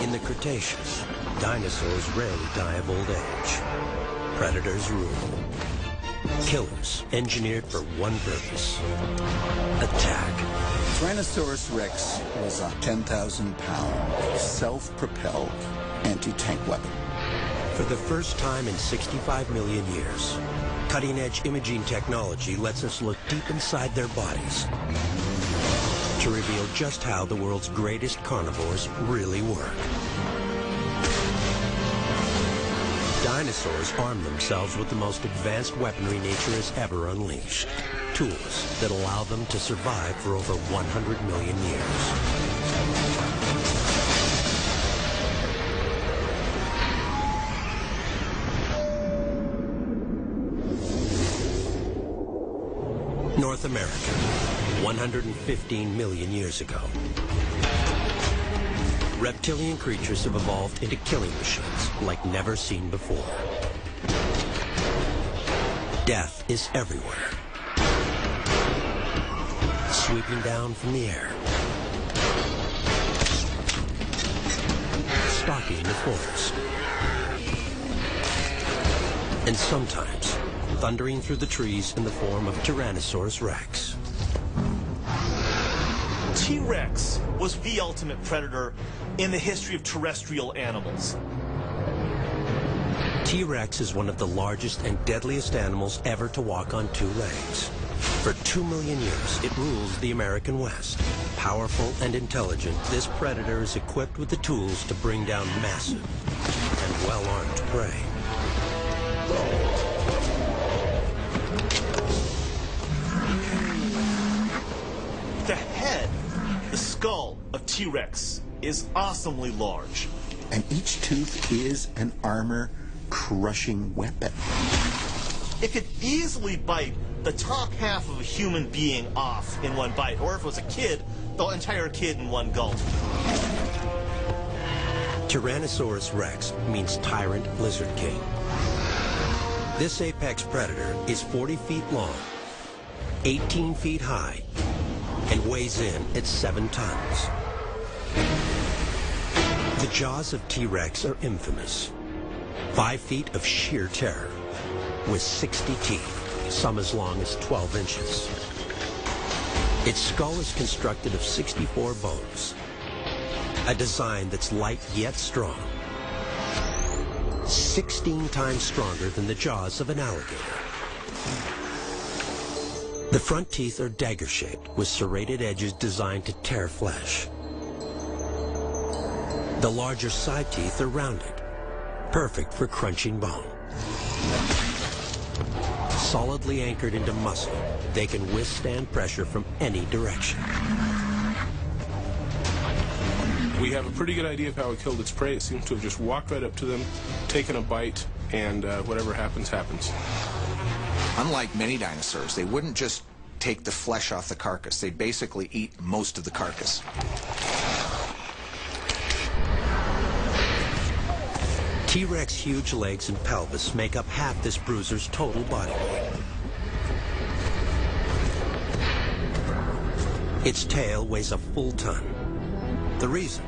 In the Cretaceous, dinosaurs rarely die of old age. Predators rule. Killers engineered for one purpose: attack. Tyrannosaurus rex was a 10,000-pound, self-propelled anti-tank weapon. For the first time in 65 million years, cutting-edge imaging technology lets us look deep inside their bodies to reveal just how the world's greatest carnivores really work. Dinosaurs arm themselves with the most advanced weaponry nature has ever unleashed. Tools that allow them to survive for over 100 million years. North America, 115 million years ago. Reptilian creatures have evolved into killing machines like never seen before. Death is everywhere, sweeping down from the air, stalking the forest, and sometimes thundering through the trees in the form of Tyrannosaurus rex. T-Rex was the ultimate predator in the history of terrestrial animals. T-Rex is one of the largest and deadliest animals ever to walk on two legs. For 2 million years, it rules the American West. Powerful and intelligent, this predator is equipped with the tools to bring down massive and well-armed prey. The head, the skull of T-Rex is awesomely large. And each tooth is an armor-crushing weapon. It could easily bite the top half of a human being off in one bite, or if it was a kid, the entire kid in one gulp. Tyrannosaurus rex means tyrant lizard king. This apex predator is 40 feet long, 18 feet high, and weighs in at 7 tons. The jaws of T-Rex are infamous. 5 feet of sheer terror, with 60 teeth, some as long as 12 inches. Its skull is constructed of 64 bones, a design that's light yet strong, 16 times stronger than the jaws of an alligator. The front teeth are dagger-shaped, with serrated edges designed to tear flesh. The larger side teeth are rounded, perfect for crunching bone. Solidly anchored into muscle, they can withstand pressure from any direction. We have a pretty good idea of how it killed its prey. It seems to have just walked right up to them, taken a bite, and whatever happens, happens. Unlike many dinosaurs, they wouldn't just take the flesh off the carcass. They'd basically eat most of the carcass. T-Rex huge legs and pelvis make up half this bruiser's total body weight. Its tail weighs a full ton. The reason?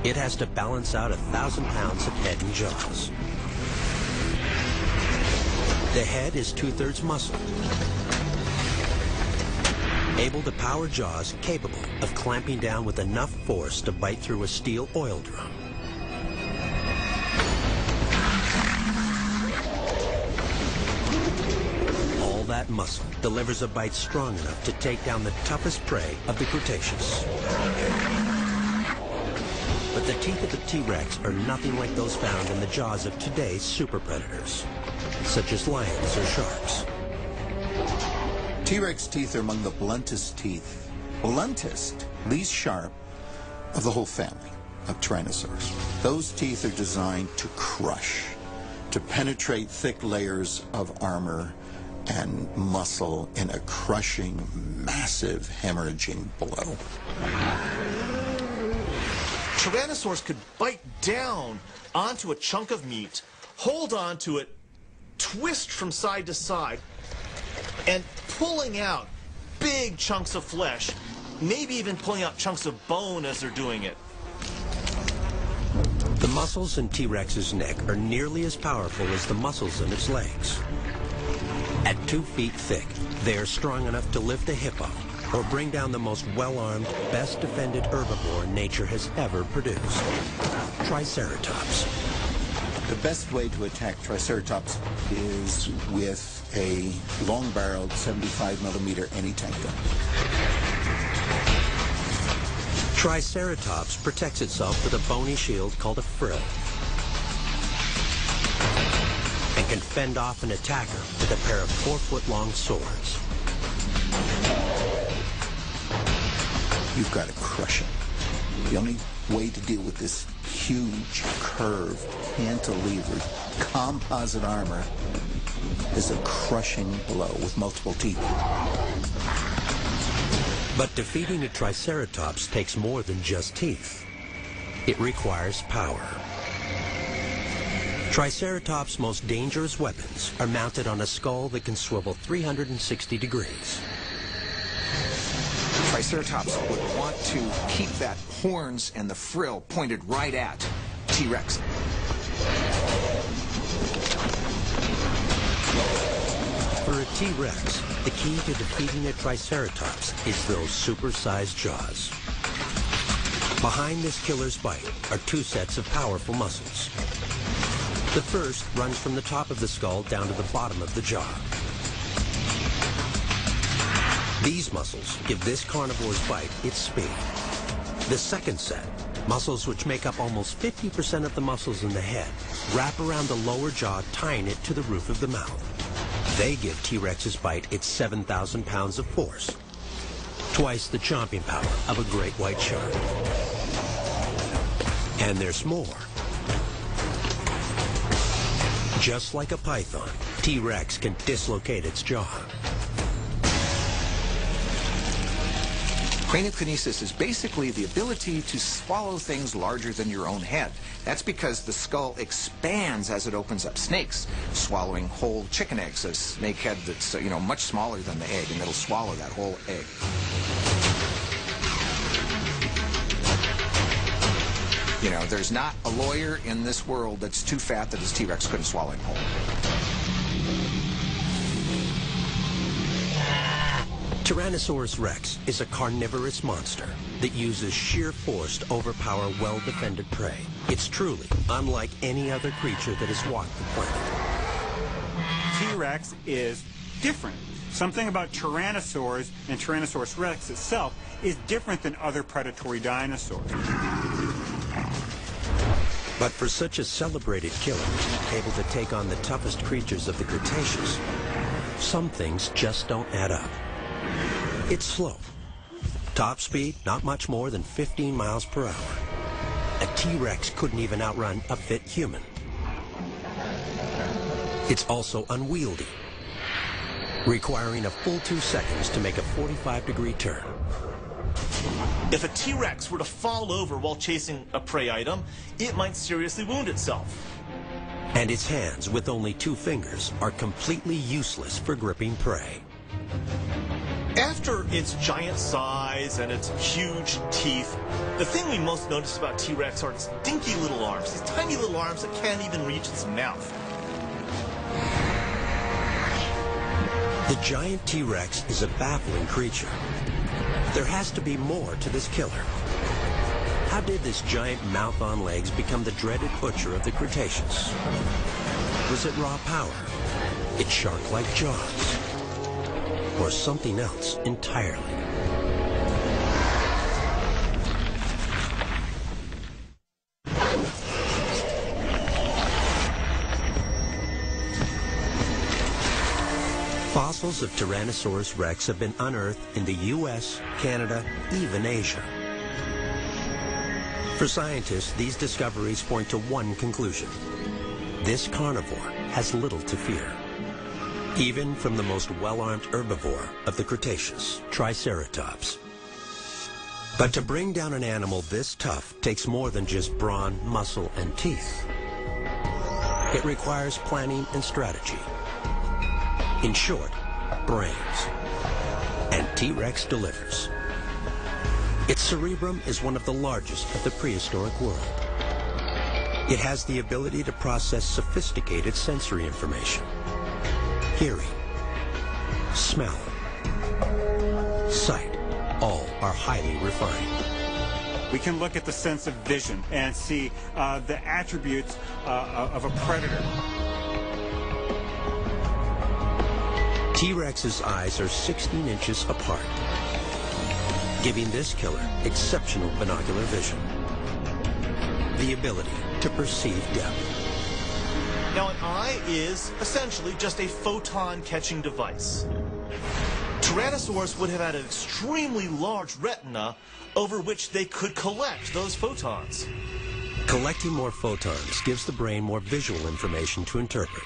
It has to balance out 1,000 pounds of head and jaws. The head is 2/3 muscle, able to power jaws capable of clamping down with enough force to bite through a steel oil drum. All that muscle delivers a bite strong enough to take down the toughest prey of the Cretaceous. But the teeth of the T-Rex are nothing like those found in the jaws of today's super predators, such as lions or sharks. T-Rex teeth are among the bluntest teeth, least sharp, of the whole family of Tyrannosaurs. Those teeth are designed to crush, to penetrate thick layers of armor and muscle in a crushing, massive, hemorrhaging blow. Tyrannosaurs could bite down onto a chunk of meat, hold onto it, twist from side to side, and pulling out big chunks of flesh, maybe even pulling out chunks of bone as they're doing it. muscles in T-Rex's neck are nearly as powerful as the muscles in its legs. At 2 feet thick, they are strong enough to lift a hippo or bring down the most well-armed, best-defended herbivore nature has ever produced, Triceratops. The best way to attack Triceratops is with a long-barreled 75mm anti-tank gun. Triceratops protects itself with a bony shield called a frill and can fend off an attacker with a pair of 4-foot-long swords. You've got to crush it. The only way to deal with this huge, curved, cantilevered, composite armor is a crushing blow with multiple teeth. But defeating a Triceratops takes more than just teeth. It requires power. Triceratops' most dangerous weapons are mounted on a skull that can swivel 360 degrees. Triceratops would want to keep that horns and the frill pointed right at T-Rex. For a T-Rex, the key to defeating a Triceratops is those supersized jaws. Behind this killer's bite are 2 sets of powerful muscles. The first runs from the top of the skull down to the bottom of the jaw. These muscles give this carnivore's bite its speed. The second set, muscles which make up almost 50% of the muscles in the head, wrap around the lower jaw, tying it to the roof of the mouth. They give T-Rex's bite its 7,000 pounds of force, twice the chomping power of a great white shark. And there's more. Just like a python, T-Rex can dislocate its jaw. Craniokinesis is basically the ability to swallow things larger than your own head. That's because the skull expands as it opens up. Snakes swallowing whole chicken eggs, a snake head that's much smaller than the egg, and it'll swallow that whole egg. There's not a lawyer in this world that's too fat that his T-Rex couldn't swallow him whole. Tyrannosaurus rex is a carnivorous monster that uses sheer force to overpower well-defended prey. It's truly unlike any other creature that has walked the planet. T-Rex is different. Something about Tyrannosaurs and Tyrannosaurus rex itself is different than other predatory dinosaurs. But for such a celebrated killer, able to take on the toughest creatures of the Cretaceous, some things just don't add up. It's slow. Top speed, not much more than 15 miles per hour. A T-Rex couldn't even outrun a fit human. It's also unwieldy, requiring a full 2 seconds to make a 45-degree turn. If a T-Rex were to fall over while chasing a prey item, it might seriously wound itself. And its hands, with only 2 fingers, are completely useless for gripping prey. After its giant size and its huge teeth, the thing we most notice about T-Rex are its dinky little arms, these tiny little arms that can't even reach its mouth. The giant T-Rex is a baffling creature. There has to be more to this killer. How did this giant mouth on legs become the dreaded butcher of the Cretaceous? Was it raw power? Its shark-like jaws? Or something else entirely? Fossils of Tyrannosaurus rex have been unearthed in the U.S., Canada, even Asia. For scientists, these discoveries point to one conclusion. This carnivore has little to fear, even from the most well-armed herbivore of the Cretaceous, Triceratops. But to bring down an animal this tough takes more than just brawn, muscle, and teeth. It requires planning and strategy. In short, brains. And T-Rex delivers. Its cerebrum is one of the largest of the prehistoric world. It has the ability to process sophisticated sensory information. Hearing, smell, sight, all are highly refined. We can look at the sense of vision and see the attributes of a predator. T-Rex's eyes are 16 inches apart, giving this killer exceptional binocular vision. The ability to perceive depth. Now, an eye is essentially just a photon-catching device. Tyrannosaurs would have had an extremely large retina over which they could collect those photons. Collecting more photons gives the brain more visual information to interpret,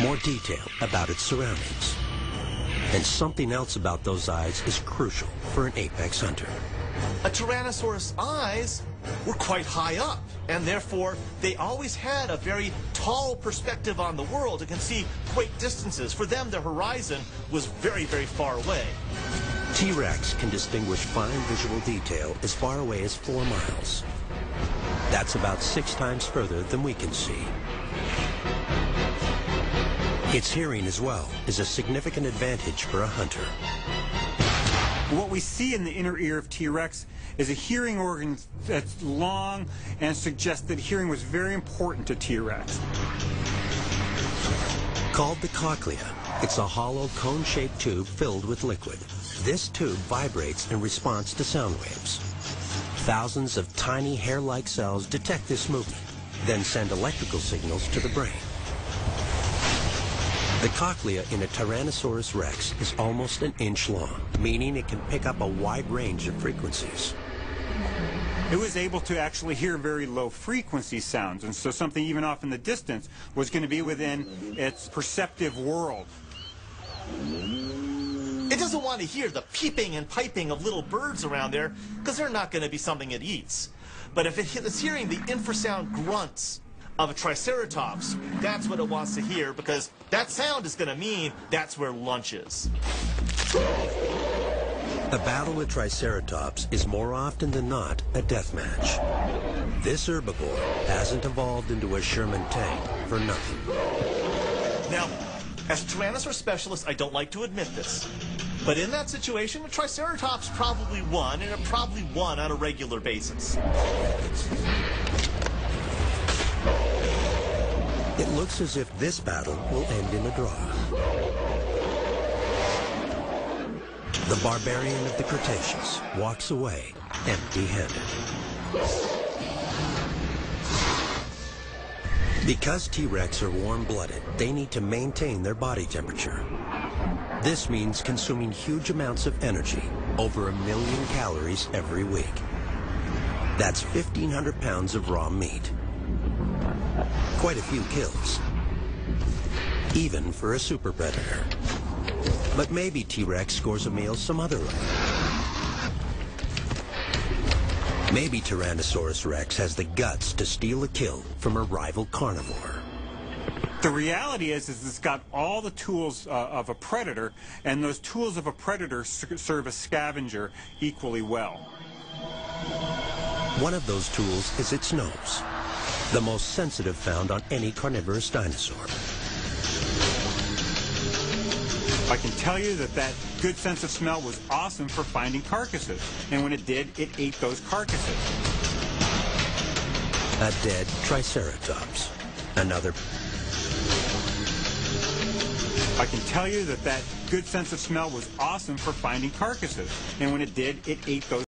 more detail about its surroundings. And something else about those eyes is crucial for an apex hunter. A Tyrannosaurus' eyes were quite high up, and therefore they always had a very tall perspective on the world and can see great distances. For them, the horizon was very, very far away. T-Rex can distinguish fine visual detail as far away as 4 miles. That's about 6 times further than we can see. Its hearing as well is a significant advantage for a hunter. What we see in the inner ear of T-Rex is a hearing organ that's long and suggests that hearing was very important to T-Rex. Called the cochlea, it's a hollow cone-shaped tube filled with liquid. This tube vibrates in response to sound waves. Thousands of tiny hair-like cells detect this movement, then send electrical signals to the brain. The cochlea in a Tyrannosaurus rex is almost an inch long, meaning it can pick up a wide range of frequencies. It was able to actually hear very low frequency sounds, and so something even off in the distance was going to be within its perceptive world. It doesn't want to hear the peeping and piping of little birds around there because they're not going to be something it eats. But if it's hearing the infrasound grunts of a Triceratops, that's what it wants to hear, because that sound is going to mean that's where lunch is. A battle with Triceratops is more often than not a death match. This herbivore hasn't evolved into a Sherman tank for nothing. Now, as a Tyrannosaurus specialist, I don't like to admit this, but in that situation, a Triceratops probably won, and it probably won on a regular basis. It looks as if this battle will end in a draw. The barbarian of the Cretaceous walks away empty-handed. Because T-Rex are warm-blooded, they need to maintain their body temperature. This means consuming huge amounts of energy, over 1 million calories every week. That's 1,500 pounds of raw meat. Quite a few kills, even for a super predator. But maybe T-Rex scores a meal some other way. Maybe Tyrannosaurus Rex has the guts to steal a kill from a rival carnivore. The reality is it's got all the tools of a predator, and those tools of a predator serve a scavenger equally well. One of those tools is its nose, the most sensitive found on any carnivorous dinosaur. I can tell you that that good sense of smell was awesome for finding carcasses, and when it did, it ate those carcasses. A dead Triceratops. Another. I can tell you that that good sense of smell was awesome for finding carcasses, and when it did, it ate those